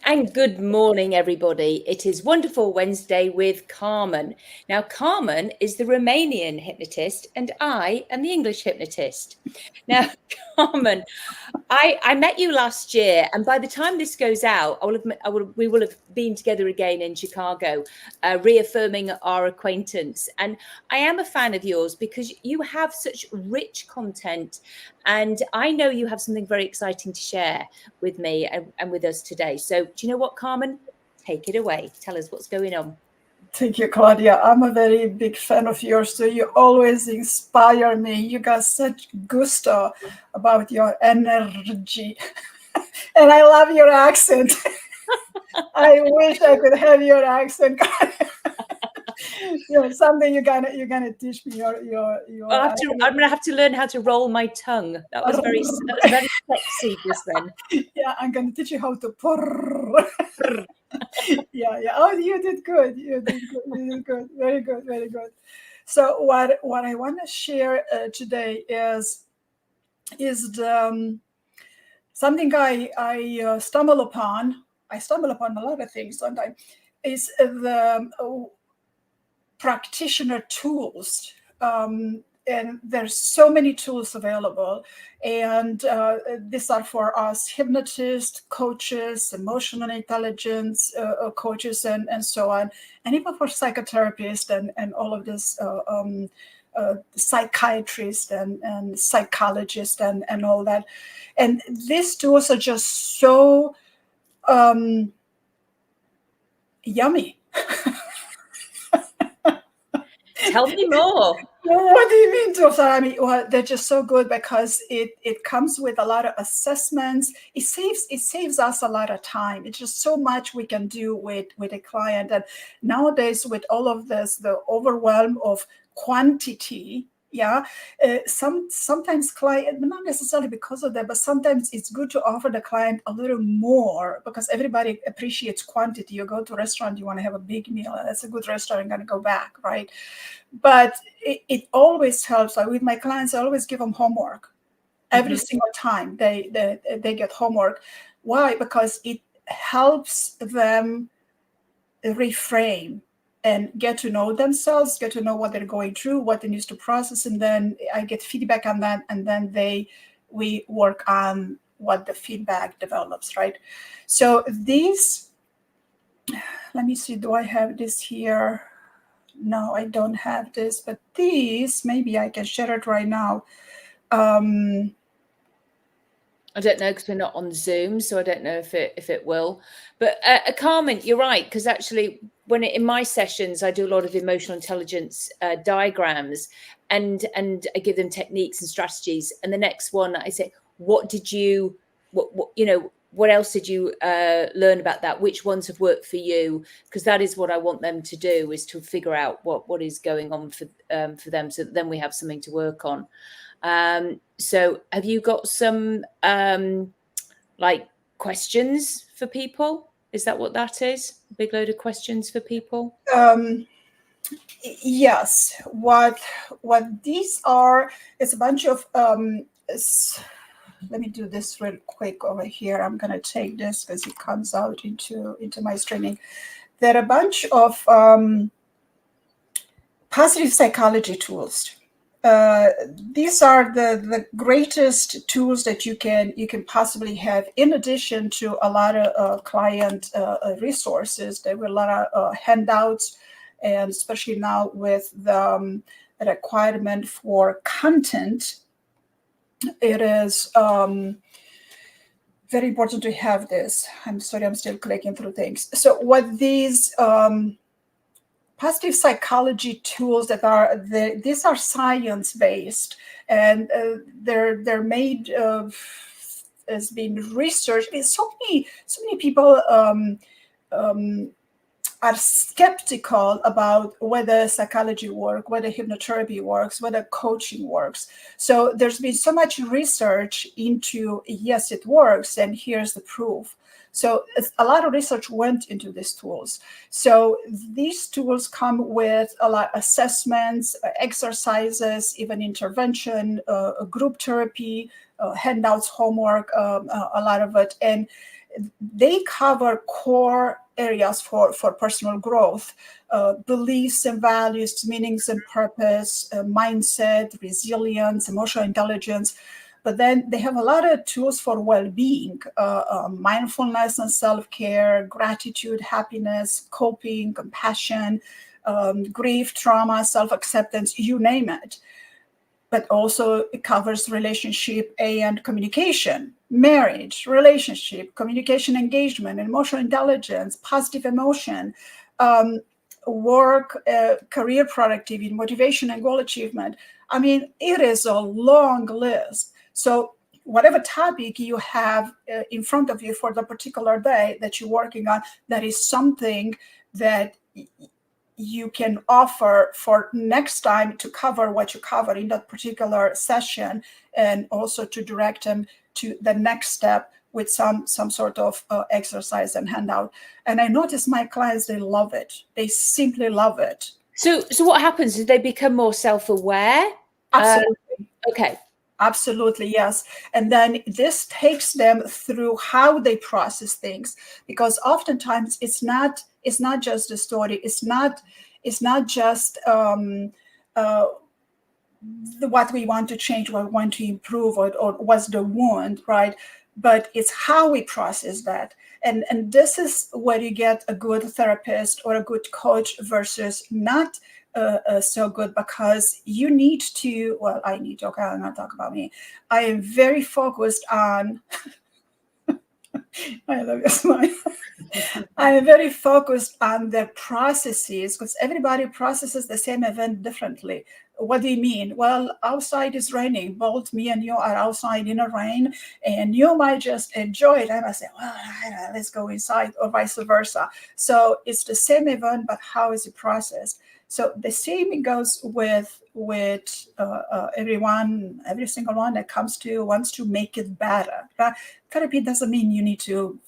And good morning, everybody. It is Wonderful Wednesday with Carmen. Now, Carmen is the Romanian hypnotist, and I am the English hypnotist. Now, Carmen, I met you last year, and by the time this goes out, we will have been together again in Chicago, reaffirming our acquaintance. And I am a fan of yours because you have such rich content, and I know you have something very exciting to share with me and with us today. So, do you know what, Carmen? Take it away. Tell us what's going on. Thank you, Claudia. I'm a very big fan of yours, so you always inspire me. You got such gusto about your energy. And I love your accent. I wish I could have your accent. Someday you're gonna teach me your I'm gonna have to learn how to roll my tongue. That was very sexy just then. Yeah, I'm gonna teach you how to purr. Yeah. Oh, you did good. You did good. Very good. Very good. So what I want to share today is something I stumble upon. I stumble upon a lot of things sometimes. Is the practitioner tools. And there's so many tools available, and these are for us hypnotists, coaches, emotional intelligence coaches, and so on, and even for psychotherapists and all of this psychiatrists and psychologists and all that. And these tools are just so yummy. Tell me more. What do you mean, Tosa? I mean, well, they're just so good because it comes with a lot of assessments. It saves us a lot of time. It's just so much we can do with a client. And nowadays, with all of this, the overwhelm of quantity, sometimes client, not necessarily because of that, but sometimes it's good to offer the client a little more because everybody appreciates quantity. You go to a restaurant, you want to have a big meal. That's a good restaurant, I'm going to go back, right? But it always helps. Like with my clients, I always give them homework. Every single time they get homework. Why? Because it helps them reframe and get to know themselves, get to know what they're going through, what they need to process, and then I get feedback on that, and then we work on what the feedback develops, right? So these, let me see, do I have this here? No, I don't have this, but these, maybe I can share it right now. I don't know because we're not on Zoom, so I don't know if it will. But Carmen, you're right, because actually, in my sessions, I do a lot of emotional intelligence diagrams, and I give them techniques and strategies. And the next one, I say, what else did you learn about that? Which ones have worked for you? Because that is what I want them to do, is to figure out what is going on for them, so that then we have something to work on. So have you got some questions for people? Is that what that is? A big load of questions for people? Yes. What these are is a bunch of let me do this real quick over here. I'm going to take this because it comes out into my streaming. There are a bunch of positive psychology tools. These are the greatest tools that you can possibly have, in addition to a lot of client resources. There were a lot of handouts, and especially now with the requirement for content, it is very important to have this. I'm sorry, I'm still clicking through things. So what these positive psychology tools that are these are science-based, and they're made of, has been researched. So many people are skeptical about whether psychology works, whether hypnotherapy works, whether coaching works. So there's been so much research into, yes, it works, and here's the proof. So a lot of research went into these tools. So these tools come with a lot of assessments, exercises, even intervention, group therapy, handouts, homework, a lot of it. And they cover core areas for personal growth, beliefs and values, meanings and purpose, mindset, resilience, emotional intelligence. But then they have a lot of tools for well-being, mindfulness and self-care, gratitude, happiness, coping, compassion, grief, trauma, self-acceptance, you name it. But also it covers relationship and communication, marriage, relationship, communication, engagement, emotional intelligence, positive emotion, work, career productivity, motivation, and goal achievement. I mean, it is a long list. So whatever topic you have in front of you for the particular day that you're working on, that is something that you can offer for next time to cover what you cover in that particular session, and also to direct them to the next step with some sort of exercise and handout. And I notice my clients, they love it. They simply love it. So what happens is they become more self-aware? Absolutely. Okay. Absolutely, yes. And then this takes them through how they process things, because oftentimes it's not just the story. It's not just what we want to change, what we want to improve, or what's the wound, right? But it's how we process that. And this is where you get a good therapist or a good coach versus not so good, because you need to, well, I need to, okay, I'm not talking about me. I am very focused on, I love your smile. I am very focused on the processes, because everybody processes the same event differently. What do you mean? Well, outside is raining. Both me and you are outside in the rain, and you might just enjoy it. And I say, well, let's go inside, or vice versa. So it's the same event, but how is it processed? So the same goes with everyone, every single one that comes to wants to make it better. Therapy doesn't mean you need to,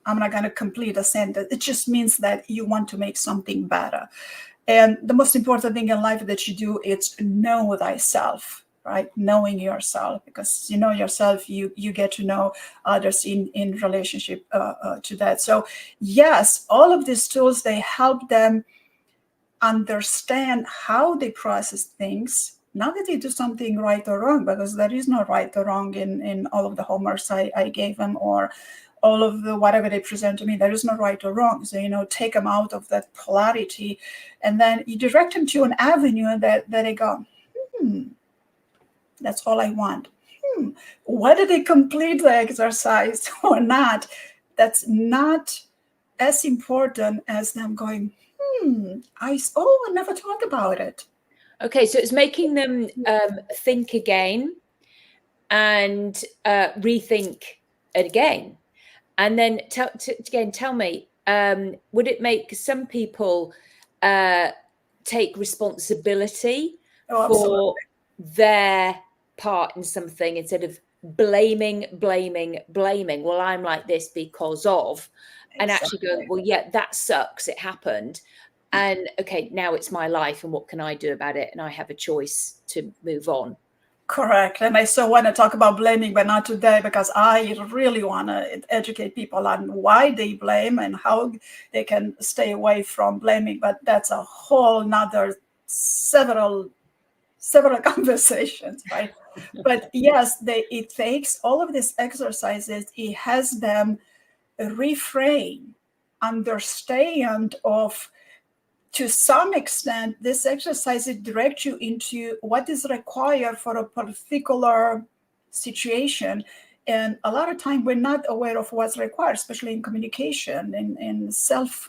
I'm not going to complete a sentence. It just means that you want to make something better. And the most important thing in life that you do is know thyself, right? Knowing yourself, because you know yourself, you get to know others in relationship to that. So yes, all of these tools, they help them understand how they process things. Not that they do something right or wrong, because there is no right or wrong in all of the homeworks I gave them, or all of the whatever they present to me. There is no right or wrong. So, take them out of that polarity, and then you direct them to an avenue that they go, that's all I want. Whether they complete the exercise or not, that's not as important as them going, I never thought about it. Okay, so it's making them think again and rethink it again. And then tell me, would it make some people take responsibility for their part in something instead of blaming? Well, I'm like this because of, and actually going, well, yeah, that sucks. It happened. And okay, now it's my life, and what can I do about it? And I have a choice to move on. Correct. And I still want to talk about blaming, but not today, because I really want to educate people on why they blame and how they can stay away from blaming. But that's a whole nother several conversations, right? But yes, it takes all of these exercises. It has them reframe, understand of, to some extent, this exercise directs you into what is required for a particular situation. And a lot of time we're not aware of what's required, especially in communication, in self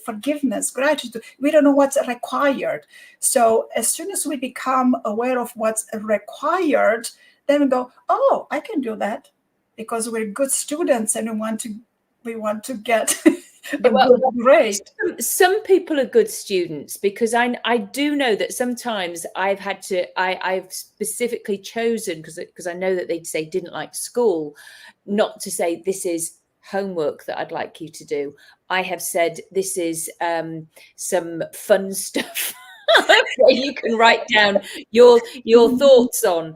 forgiveness, gratitude. We don't know what's required. So as soon as we become aware of what's required, then we go, oh, I can do that, because we're good students and we want to get good grade. Some people are good students, because I do know that sometimes I've specifically chosen, because I know that they'd say didn't like school, not to say this is homework that I'd like you to do. I have said this is some fun stuff you can write down your thoughts on.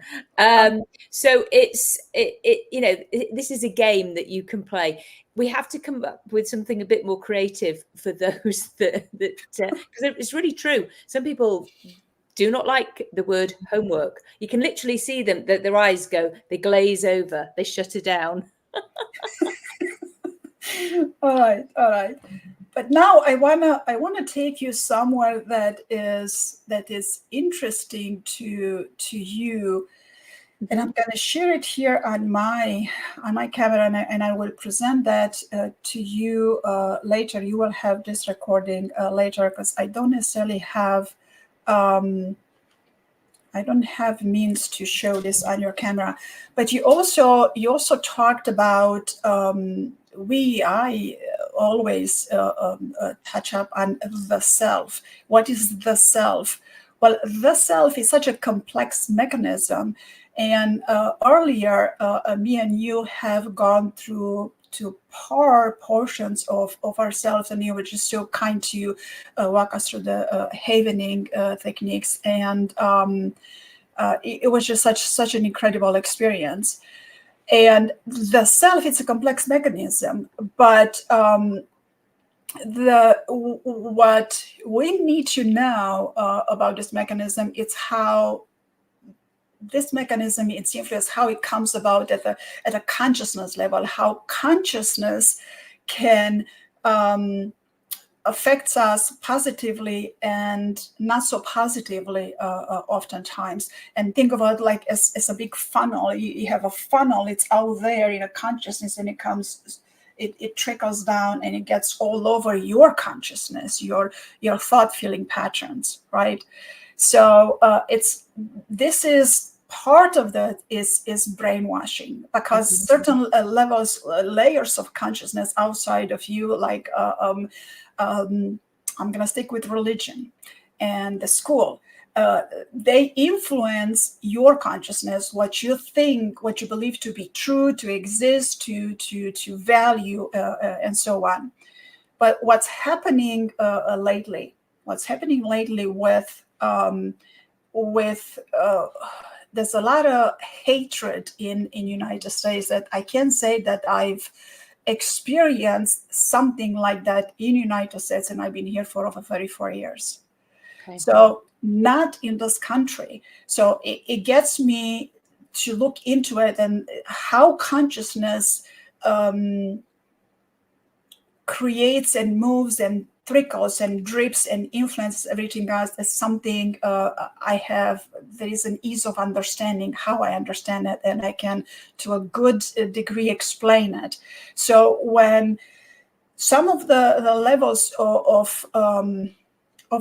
So this is a game that you can play. We have to come up with something a bit more creative for those that because it's really true. Some people do not like the word homework. You can literally see them, that their eyes go, they glaze over, they shut it down. All right. But now I wanna take you somewhere that is interesting to you, and I'm gonna share it here on my camera, and I will present that to you later. You will have this recording later, because I don't necessarily have I don't have means to show this on your camera. But you also talked about I always touch up on the self. What is the self? Well, the self is such a complex mechanism. And earlier, me and you have gone through to portions of ourselves, and you were just so kind to walk us through the havening techniques. And it was just such an incredible experience. And the self, it's a complex mechanism, but what we need to know about this mechanism, it's how this mechanism, its influence, how it comes about at a consciousness level, how consciousness can affects us positively and not so positively oftentimes. And think about it like as a big funnel. You have a funnel, it's out there in a consciousness, and it trickles down and it gets all over your consciousness, your thought feeling patterns, right? So this is part of that is brainwashing, because certain layers of consciousness outside of you, like I'm going to stick with religion and the school. They influence your consciousness, what you think, what you believe to be true, to exist, to value, and so on. But what's happening lately with there's a lot of hatred in United States that I can say that I've experienced something like that in United States, and I've been here for over 34 years. Okay. So not in this country. So it gets me to look into it and how consciousness creates and moves and trickles and drips and influences everything else. Is something there is an ease of understanding how I understand it, and I can to a good degree explain it. So when some of the levels of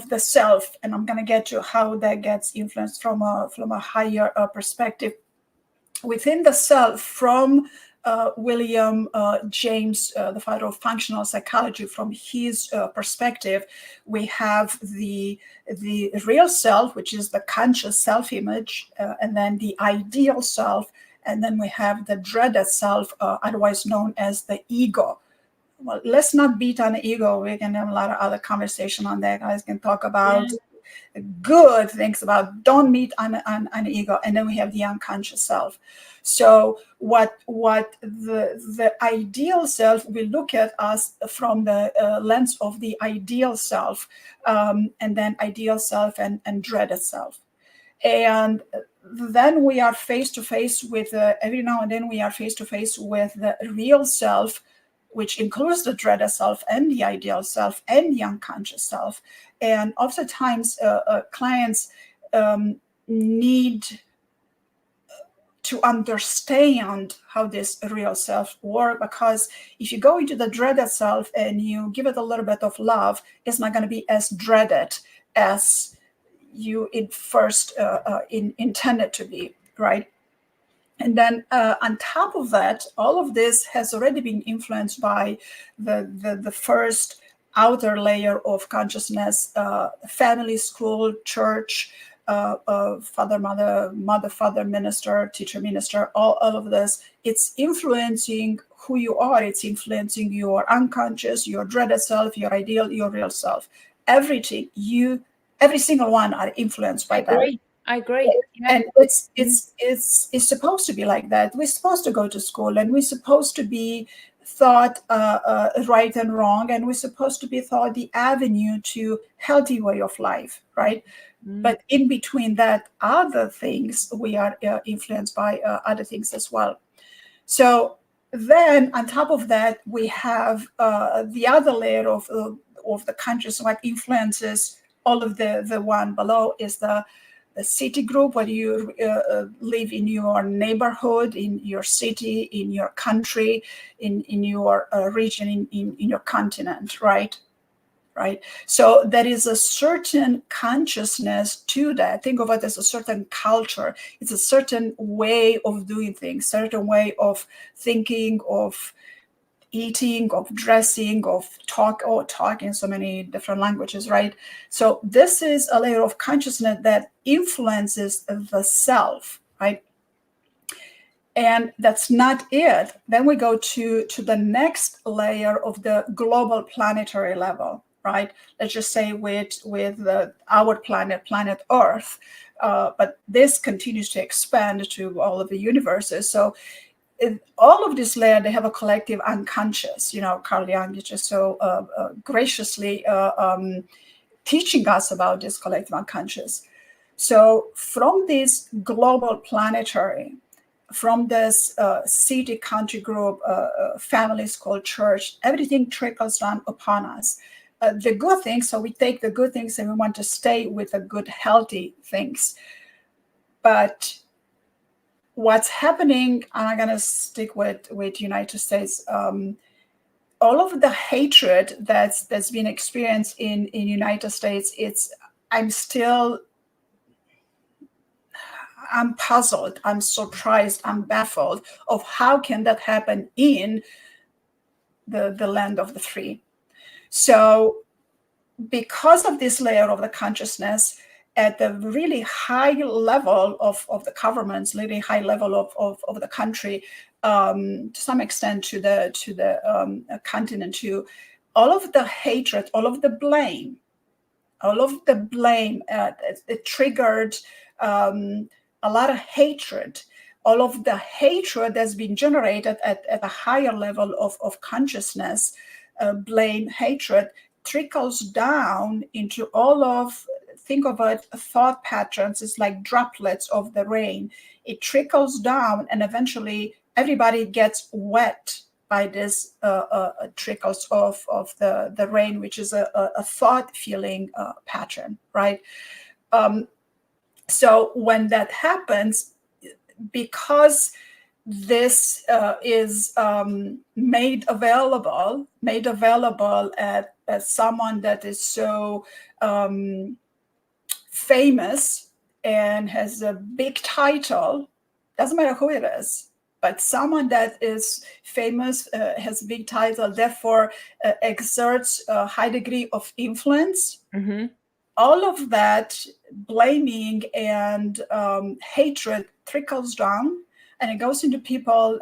the self, and I'm going to get to how that gets influenced from a higher perspective within the self, from William James, the father of functional psychology, from his perspective, we have the real self, which is the conscious self-image, and then the ideal self, and then we have the dreaded self, otherwise known as the ego. Well, let's not beat on the ego. We can have a lot of other conversation on that. Guys can talk about good things about, don't meet on an ego. And then we have the unconscious self. So what the ideal self, we look at us from the lens of the ideal self, and then ideal self and dreaded self. And then we are face to face with every now and then we are face to face with the real self, which includes the dreaded self and the ideal self and the unconscious self. And oftentimes clients need to understand how this real self works, because if you go into the dreaded self and you give it a little bit of love, it's not going to be as dreaded as you first intended to be, right? And then on top of that, all of this has already been influenced by the first outer layer of consciousness, family, school, church, father, mother, father, minister, teacher, minister, all of this. It's influencing who you are. It's influencing your unconscious, your dreaded self, your ideal, your real self. Everything, you every single one are influenced by that. I agree. Yeah. And it's supposed to be like that. We're supposed to go to school, and we're supposed to be thought right and wrong, and we're supposed to be thought the avenue to healthy way of life, right? But in between that, other things, we are influenced by other things as well. So then on top of that, we have the other layer of the conscious, what influences all of the one below is the city group, where you live in your neighborhood, in your city, in your country, in your region, in your continent, right? Right. So there is a certain consciousness to that. Think of it as a certain culture. It's a certain way of doing things, certain way of thinking, of eating, of dressing, of talking so many different languages, right? So this is a layer of consciousness that influences the self, right? And that's not it. Then we go to the next layer of the global planetary level, right? Let's just say with our planet Earth, but this continues to expand to all of the universes. So all of this layer, they have a collective unconscious. Carl Jung is just so graciously teaching us about this collective unconscious. So from this global planetary, from this city, country group, families called church, everything trickles down upon us. The good things, so we take the good things and we want to stay with the good, healthy things. But what's happening, and I'm going to stick with United States, all of the hatred that's been experienced in United States, I'm puzzled, I'm surprised, I'm baffled of how can that happen in the land of the free. So because of this layer of the consciousness at the really high level of the governments, really high level of the country, to some extent to the continent too, all of the hatred, all of the blame, it triggered a lot of hatred. All of the hatred that's been generated at a higher level of consciousness, blame, hatred, trickles down into all of, think of it, thought patterns. It's like droplets of the rain. It trickles down, and eventually everybody gets wet by this trickles of the rain, which is a thought feeling pattern, right? So when that happens, because this is made available at someone that is so famous and has a big title, doesn't matter who it is, but someone that is famous, has a big title, therefore exerts a high degree of influence. Mm-hmm. All of that blaming and hatred trickles down, and it goes into people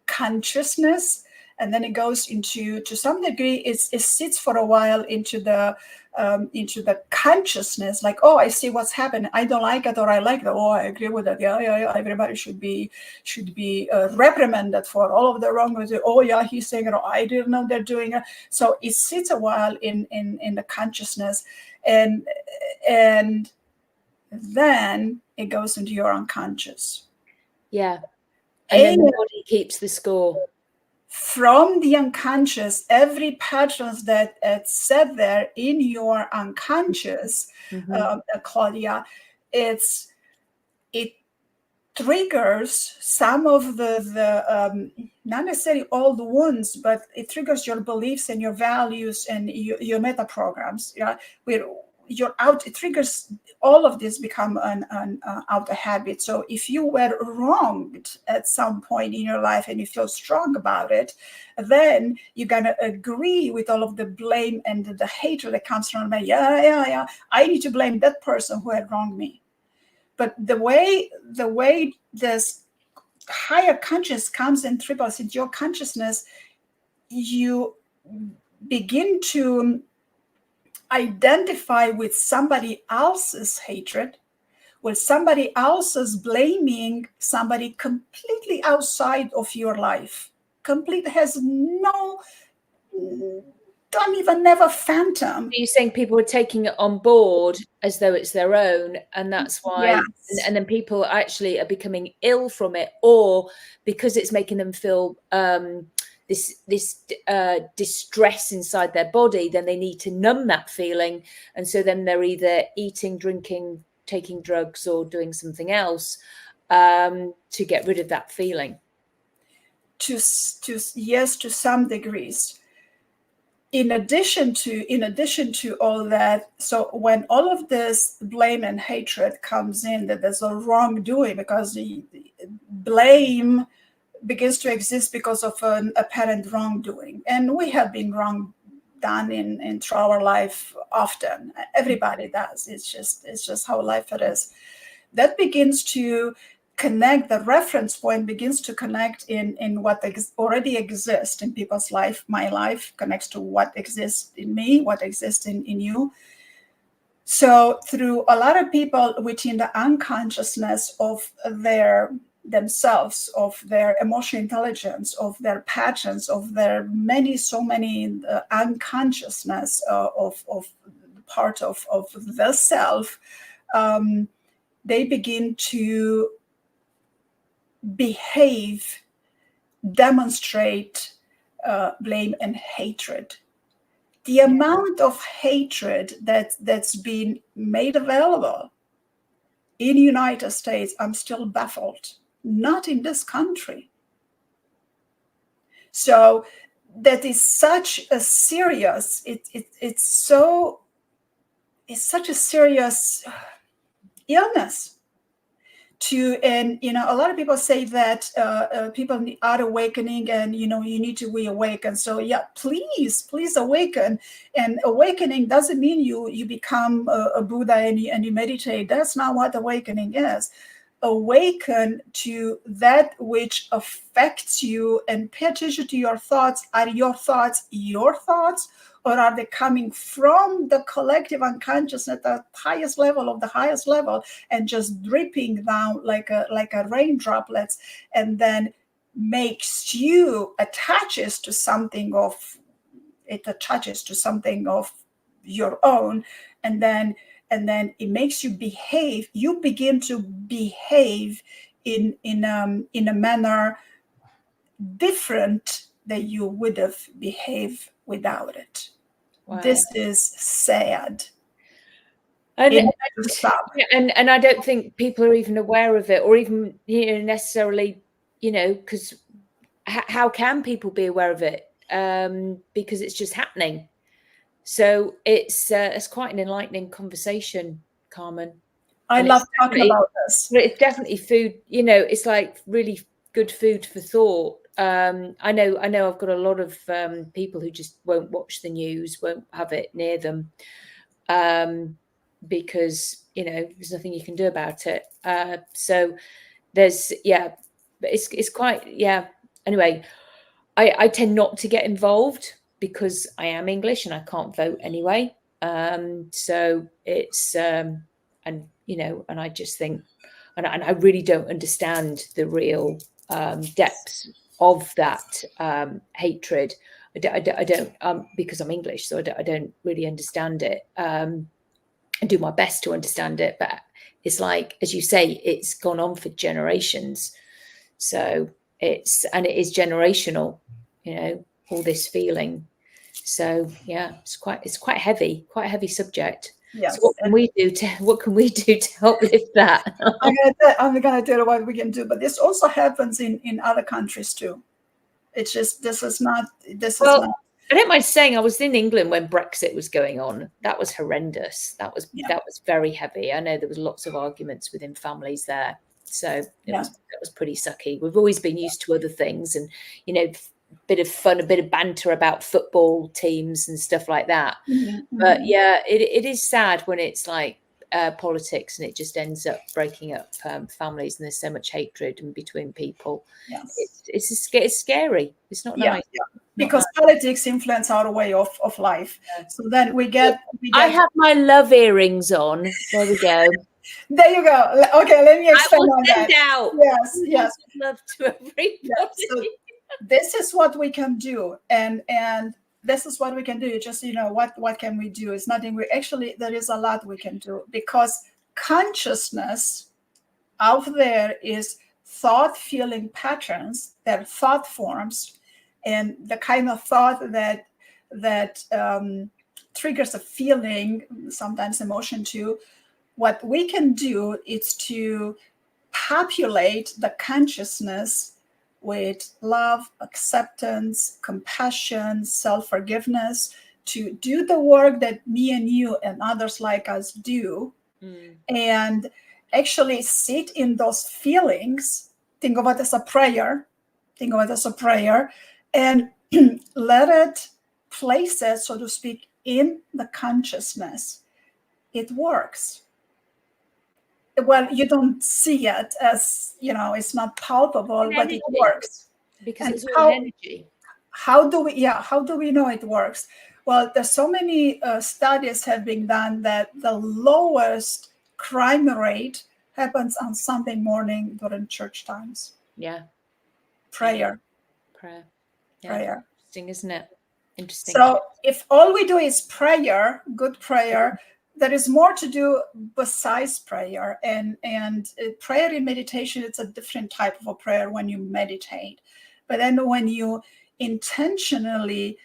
consciousness, and then it goes into, to some degree, it sits for a while into the consciousness, like, oh, I see what's happening, I don't like it, or I like it, oh, I agree with it, yeah, everybody should be reprimanded for all of the wrong with it. Oh yeah, he's saying it, oh, I didn't know they're doing it. So it sits a while in the consciousness, and then it goes into your unconscious. Yeah. And then the body keeps the score. From the unconscious, every patterns that set there in your unconscious, Claudia, it triggers some of the not necessarily all the wounds, but it triggers your beliefs and your values and your meta programs. Yeah, it triggers all of this, become an outer habit. So if you were wronged at some point in your life and you feel strong about it, then you're gonna agree with all of the blame and the hatred that comes from me. Yeah, I need to blame that person who had wronged me. But the way this higher conscious comes and triples into your consciousness, you begin to identify with somebody else's hatred, with somebody else's blaming somebody completely outside of your life, complete, has no, don't even never phantom. You're saying people are taking it on board as though it's their own, and that's why, Yes. and then people actually are becoming ill from it, or because it's making them feel this distress inside their body, then they need to numb that feeling, and so then they're either eating, drinking, taking drugs, or doing something else to get rid of that feeling. Yes, to some degrees. In addition to all that, so when all of this blame and hatred comes in, that there's a wrongdoing, because the blame begins to exist because of an apparent wrongdoing, and we have been wrong done in through our life often. Everybody does. It's just how life it is. That begins to connect, the reference point begins to connect in what already exists in people's life. My life connects to what exists in me, what exists in you. So through a lot of people within the unconsciousness of themselves, of their emotional intelligence, of their patterns, of their so many unconsciousness of part of the self, they begin to behave, demonstrate blame and hatred. The amount of hatred that's been made available in the United States, I'm still baffled. Not in this country. So that is such a serious, it's such a serious illness. And a lot of people say that people are awakening, and you need to reawaken. So yeah, please awaken. And awakening doesn't mean you become a Buddha and you meditate. That's not what awakening is. Awaken to that which affects you, and pay attention to your thoughts. Are your thoughts your thoughts, or are they coming from the collective unconscious at the highest level of the highest level, and just dripping down like a rain droplets, and then makes you attaches to something of your own, and then it makes you behave. You begin to behave in a manner different than you would have behaved without it. Wow. This is sad. And I don't think people are even aware of it, or even necessarily, because how can people be aware of it? Because it's just happening. So it's quite an enlightening conversation, Carmen. I love talking about this. It's definitely food. It's like really good food for thought. I know I've got a lot of people who just won't watch the news, won't have it near them, because there's nothing you can do about it. So there's it's quite anyway. I tend not to get involved because I am English and I can't vote anyway. So it's and I just think, and I really don't understand the real depths of that hatred. I don't because I'm English, so I don't really understand it. I do my best to understand it, but it's like, as you say, it's gone on for generations. So it is generational, all this feeling. So yeah, it's quite heavy, quite a heavy subject. Yes. So what can we do to help lift that? I'm gonna tell you what we can do, but this also happens in other countries too. It's just this is not. I don't mind saying I was in England when Brexit was going on. That was horrendous. That was very heavy. I know there was lots of arguments within families there. So that was pretty sucky. We've always been used to other things, and bit of fun, a bit of banter about football teams and stuff like that. Mm-hmm. But yeah, it is sad when it's like politics, and it just ends up breaking up families, and there's so much hatred in between people. Yes. It's scary. It's not nice. Because politics influence our way of life. So then we get I have my love earrings on. There we go. There you go. Okay, let me expand on that. Out. Yes. Love to everybody. So this is what we can do, and this is what we can do. Just what can we do? It's nothing. There is a lot we can do, because consciousness out there is thought, feeling patterns, that thought forms, and the kind of thought that triggers a feeling, sometimes emotion too. What we can do is to populate the consciousness with love, acceptance, compassion, self-forgiveness, to do the work that me and you and others like us do, and actually sit in those feelings. Think of it as a prayer. And let it place it, so to speak, in the consciousness. It works. Well, you don't see it as, it's not palpable, but it works. Because it's all energy. How do we know it works? Well, there's so many studies have been done that the lowest crime rate happens on Sunday morning during church times. Yeah. Prayer. Yeah. Prayer. Interesting, isn't it? Interesting. So if all we do is prayer, good prayer, there is more to do besides prayer. And prayer in meditation, it's a different type of a prayer when you meditate. But then when you intentionally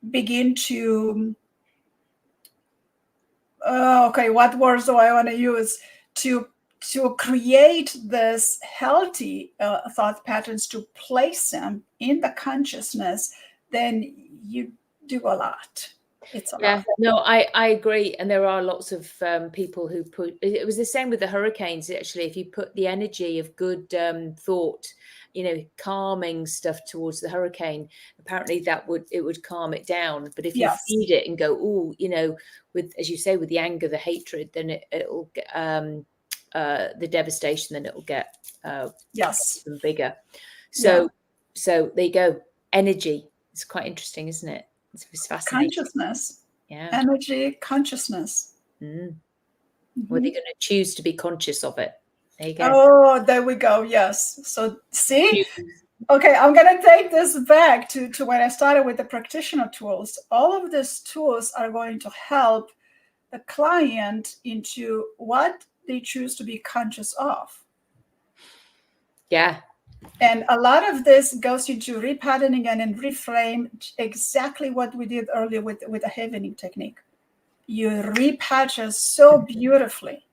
begin to, what words do I want to use? To create this healthy thought patterns, to place them in the consciousness, then you do a lot. It's a lot. No, I agree. And there are lots of people who put, it was the same with the hurricanes, actually. If you put the energy of good thought, calming stuff towards the hurricane, apparently it would calm it down. But if you feed it and go, with, as you say, with the anger, the hatred, then it'll get the devastation, then it'll get even bigger. So there you go. Energy. It's quite interesting, isn't it? It's fascinating. Consciousness. Energy, consciousness. Well, they're going to choose to be conscious of it. There you go. Oh, there we go. Yes. So see? Okay, I'm going to take this back to when I started with the practitioner tools. All of these tools are going to help the client into what they choose to be conscious of. Yeah. And a lot of this goes into repatterning and reframe, exactly what we did earlier with the havening technique. You repattern so beautifully.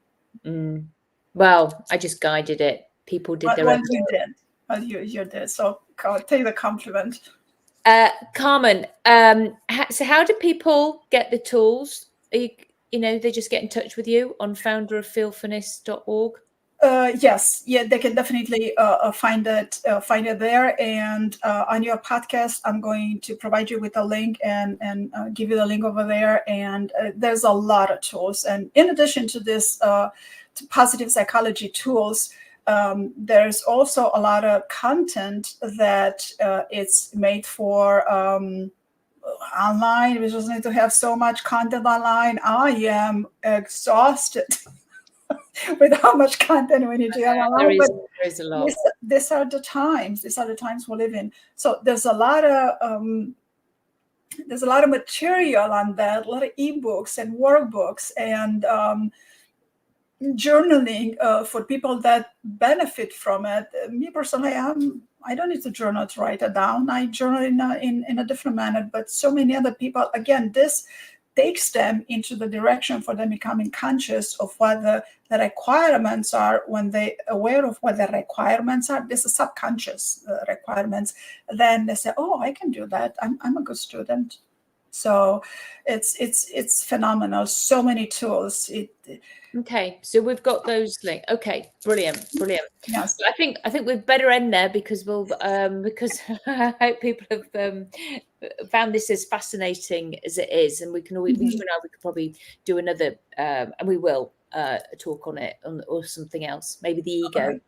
Well, I just guided it. People did their own. You did. Well, you did. So I'll take the compliment. Carmen, so how do people get the tools? They just get in touch with you on founderoffeelfulness.org? Yes, they can definitely find it there. And on your podcast, I'm going to provide you with a link and give you the link over there. And there's a lot of tools. And in addition to this, to positive psychology tools, there's also a lot of content that it's made for online. We just need to have so much content online. I am exhausted with how much content we need to have online. There is a lot. These are the times we live in. So there's a lot of material on that, a lot of ebooks and workbooks and journaling for people that benefit from it. Me personally, I don't need to journal to write it down. I journal in a different manner, but so many other people, again, this takes them into the direction for them becoming conscious of what the requirements are. When they aware of what the requirements are, this is subconscious requirements, then they say, oh, I can do that. I'm a good student. So it's phenomenal. So many tools. Okay, so we've got those links. Okay, brilliant. Yes. I think we'd better end there because because I hope people have found this as fascinating as it is, and we could probably do another, and we will talk on it, or something else, maybe the ego. Right.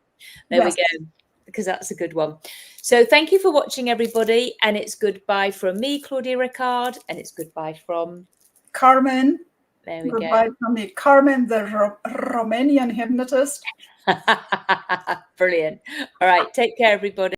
There Yes. we go, because that's a good one. So thank you for watching, everybody, and it's goodbye from me, Claudia Ricard, and it's goodbye from Carmen. There we Goodbye from me, Carmen, the Romanian hypnotist. go. Brilliant. All right, take care, everybody.